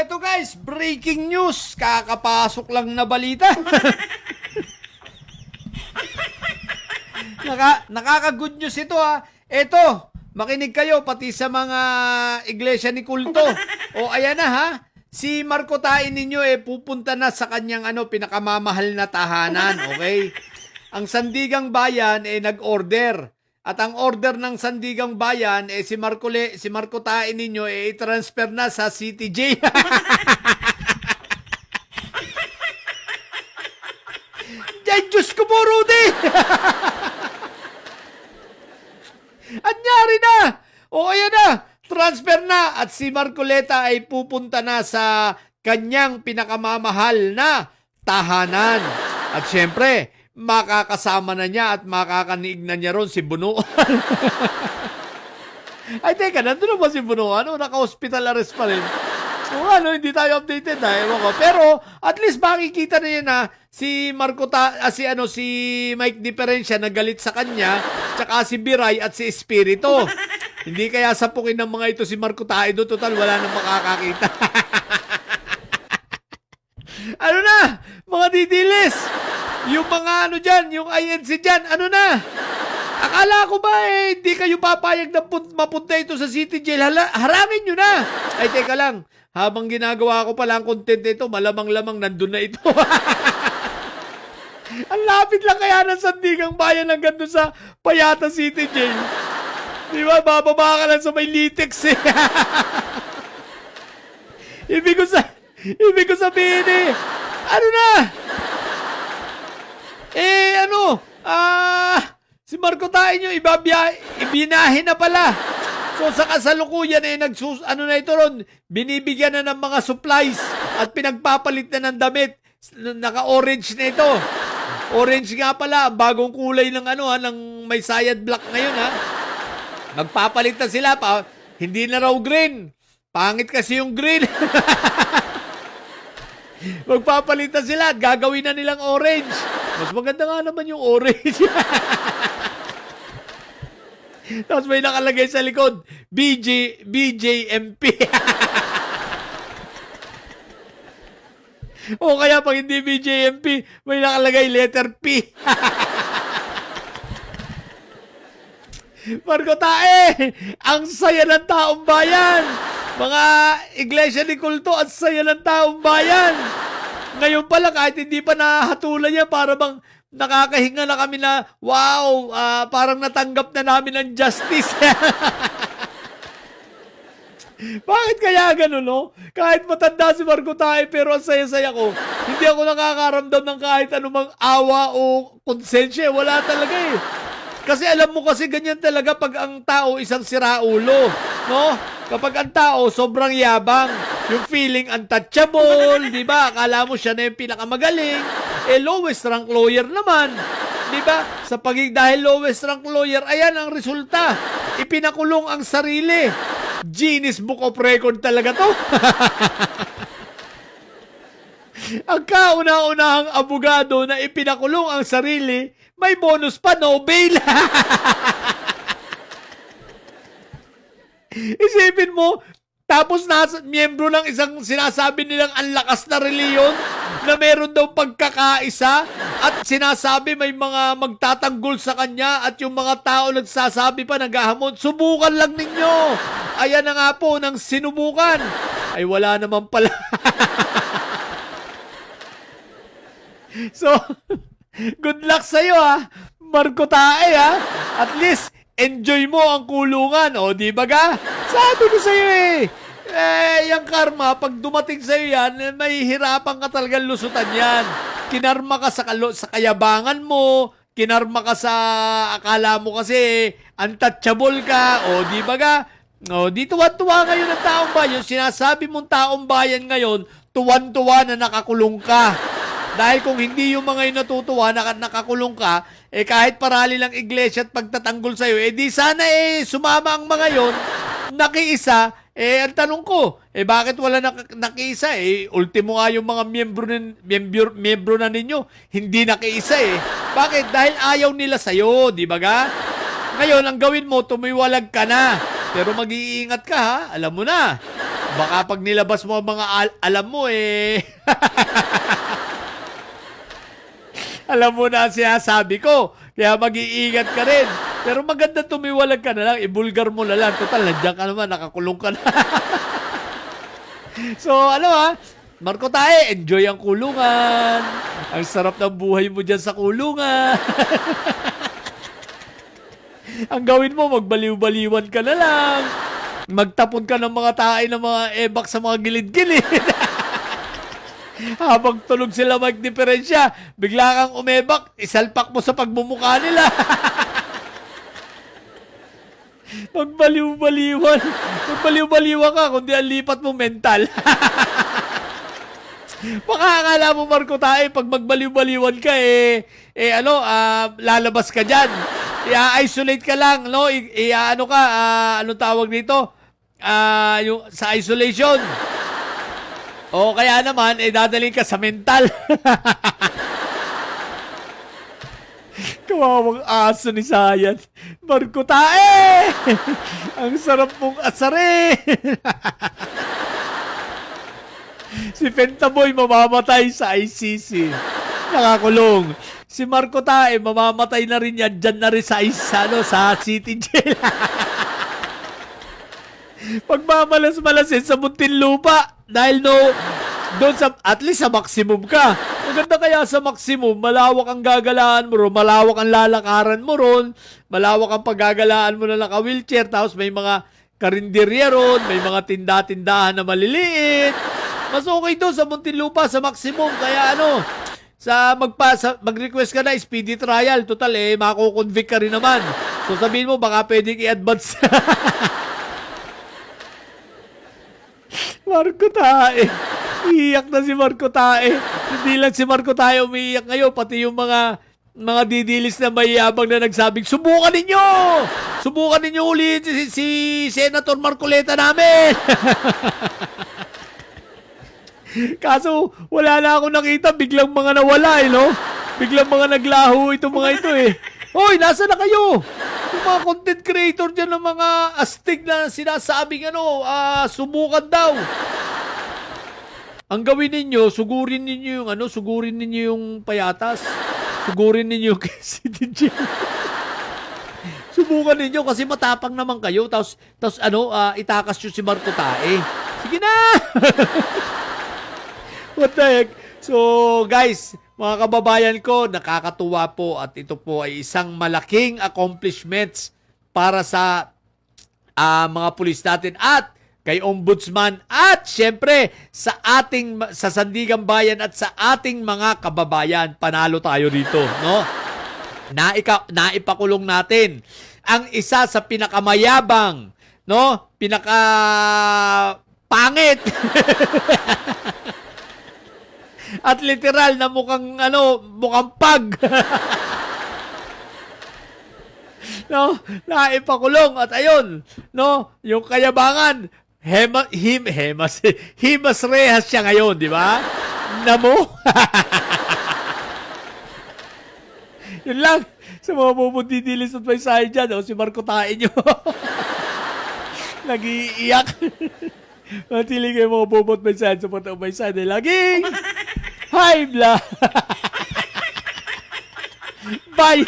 eto guys, breaking news. Kakapasok lang na balita. Nakaka-good news ito ha. Eto, makinig kayo pati sa mga iglesia ni kulto. O ayan na ha. Si Marco Tain ninyo pupunta na sa kanyang pinakamamahal na tahanan, okay? Ang Sandigang Bayan nag-order. At ang order ng Sandigang Bayan si Marco Tain ninyo i-transfer na sa CTJ. Ay, Diyos ko po, Rudy! Anyari na! O ayan na! Transfer na at si Marcoleta ay pupunta na sa kanyang pinakamamahal na tahanan. At syempre, makakasama na niya at makakaniig na niya ron si Bunuan. Ay, teka, nandun na ba si Bunuan? Naka-hospital arrest pa rin. Hindi tayo updated na. Ewan ko. Pero, at least makikita na yan na si si Mike Diferencia nagalit sa kanya, tsaka si Biray at si Espiritu. Hindi kaya sapukin ng mga ito si Marco Tain doon. Total, wala nang makakakita. Ano na? Mga didilis. Yung mga dyan, yung INC dyan, ano na? Akala ko ba hindi kayo papayag na mapunta ito sa City Jail? Harangin nyo na. Ay, teka lang. Habang ginagawa ko pala ang content ito, malamang-lamang nandun na ito. Ang lapit lang kaya ng Sandigang Bayan hanggang doon sa Payata City Jail. Di ba? Bababa ka lang sa may latex eh. Ibig ko sabihin ano na? Si Marco Tain nyo, ibinahin na pala. So sa kasalukuyan binibigyan na ng mga supplies at pinagpapalit na ng damit. Naka-orange na ito. Orange nga pala, bagong kulay ng ng may sayad black ngayon ha. Magpapalit na sila pa, hindi na raw green. Pangit kasi yung green. Magpapalit na sila at gagawin na nilang orange. Mas maganda nga naman yung orange. Tapos may nakalagay sa likod, BJMP. O kaya pag hindi BJMP, may nakalagay letter P. Marco Tain, ang saya ng taong bayan. Mga iglesia ni kulto, ang saya ng taong bayan. Ngayon pala, kahit hindi pa nahatulan niya, para bang nakakahinga na kami na, wow, parang natanggap na namin ang justice. Bakit kaya ganun, no? Kahit matanda si Marco Tain, pero ang saya-saya ko, hindi ako nakakaramdam ng kahit anumang awa o konsensya. Wala talaga eh. Kasi alam mo kasi ganyan talaga pag ang tao isang siraulo, no? Kapag ang tao sobrang yabang, yung feeling untouchable, di ba? Akala mo siya na yung pinakamagaling, lowest rank lawyer naman, di ba? Dahil lowest rank lawyer, ayan ang resulta. Ipinakulong ang sarili. Guinness Book of Record talaga to. Ang kauna-unahang abogado na ipinakulong ang sarili, may bonus pa, no bail. Isipin mo, tapos miyembro ng isang sinasabi nilang ang lakas na reliyon na meron daw pagkakaisa at sinasabi may mga magtatanggol sa kanya at yung mga tao nagsasabi pa, naghahamon, subukan lang ninyo. Ayan na nga po ng sinubukan. Ay wala naman pala. So, good luck sa'yo ha, Marco Tain ha. At least, enjoy mo ang kulungan. O, di ba ga? Sabi ko sa'yo yung karma, pag dumating sa'yo yan, may hirapan ka talagang lusutan yan. Kinarma ka sa kayabangan mo, kinarma ka sa akala mo kasi untouchable ka. O, di ba ga? O, di tuwan-tuwa ngayon ang taong bayan. Sinasabi mong taong bayan ngayon, tuwan-tuwa na nakakulong ka. Dahil kung hindi yung mga yun natutuwa na nakakulong ka, kahit parali lang iglesia at pagtatanggol sa'yo, di sana sumama ang mga yon, nakiisa, ang tanong ko, bakit wala nakiisa? Ultimo nga yung mga miyembro na ninyo, hindi nakiisa Bakit? Dahil ayaw nila sa'yo, di ba ga? Ngayon, ang gawin mo, tumiwalag ka na. Pero mag-iingat ka ha, alam mo na. Baka pag nilabas mo ang mga alam mo alam mo na ang sinasabi ko. Kaya mag-iingat ka rin. Pero maganda tumiwalag ka na lang, ibulgar mo na lang. Total, nandiyan ka naman, nakakulong ka na. So, ano Marco Tae, enjoy ang kulungan. Ang sarap ng buhay mo dyan sa kulungan. Ang gawin mo, magbaliw-baliwan ka na lang. Magtapon ka ng mga tae ng mga ebak sa mga gilid-gilid. Habang tulog sila magdiferensya, bigla kang umebak, isalpak mo sa pagmumukha nila. Magbaliw-baliwan. Magbaliw-baliwan ka, kundi ang lipat mo mental. Baka akala mo, Marco Tae, pag magbaliw-baliwan ka, lalabas ka dyan. I-isolate ka lang, no? Anong tawag dito? Yung sa isolation. O kaya naman, dadaling ka sa mental. Kawawang aso ni Sayat. Marco Tae! Ang sarap mong asare! Si Pentaboy mamamatay sa ICC. Nakakulong. Si Marco Tae, mamamatay na rin yan. Dyan na rin sa City Jail. Pagmamalas-malasin sa Muntinlupa. Dahil doon at least sa maximum ka. Maganda kaya sa maximum, malawak ang gagalaan mo ron, malawak ang lalakaran mo ron, malawak ang paggagalaan mo na naka-wheelchair, tapos may mga karinderya ron, may mga tinda-tindahan na maliliit. Mas okay doon sa Muntinlupa, sa maximum. Kaya mag-request ka na speedy trial. Total mako-convict ka rin naman. So sabihin mo, baka pwedeng i-advance. Marco Tae. Iiyak na si Marco Tae. Hindi lang si Marco Tae umiiyak ngayon, pati yung mga didilis na mayabang na nagsabing, subukan ninyo! Subukan ninyo ulit si Senator Marcoleta namin! Kaso, wala na ako nakita, biglang mga nawala no? Biglang mga naglaho itong mga ito Hoy, nasa na kayo? Yung mga content creator dyan ng mga astig na sinasabing subukan daw. Ang gawin ninyo, sugurin ninyo yung payatas. Sugurin ninyo yung KCDG. Subukan ninyo kasi matapang naman kayo. Tapos itakas nyo si Marco Tae. Sige na! What the heck? So, guys, mga kababayan ko, nakakatuwa po at ito po ay isang malaking accomplishments para sa mga pulis natin at kay Ombudsman at syempre sa Sandigan Bayan at sa ating mga kababayan. Panalo tayo dito, no? Naipakulong natin ang isa sa pinakamayabang, no? Pangit. At literal na mukhang pag. No, naipakulong at ayun, no, yung kayabangan, Himas Rehas siya ngayon, di ba? Namo? Yun lang. Sa mga bubundidilis at may sahin dyan, si Marco Tae nyo. Nag-iiyak. Matili kayo mga bubot may sahin sa patang may sahin. Laging high blood. Bye!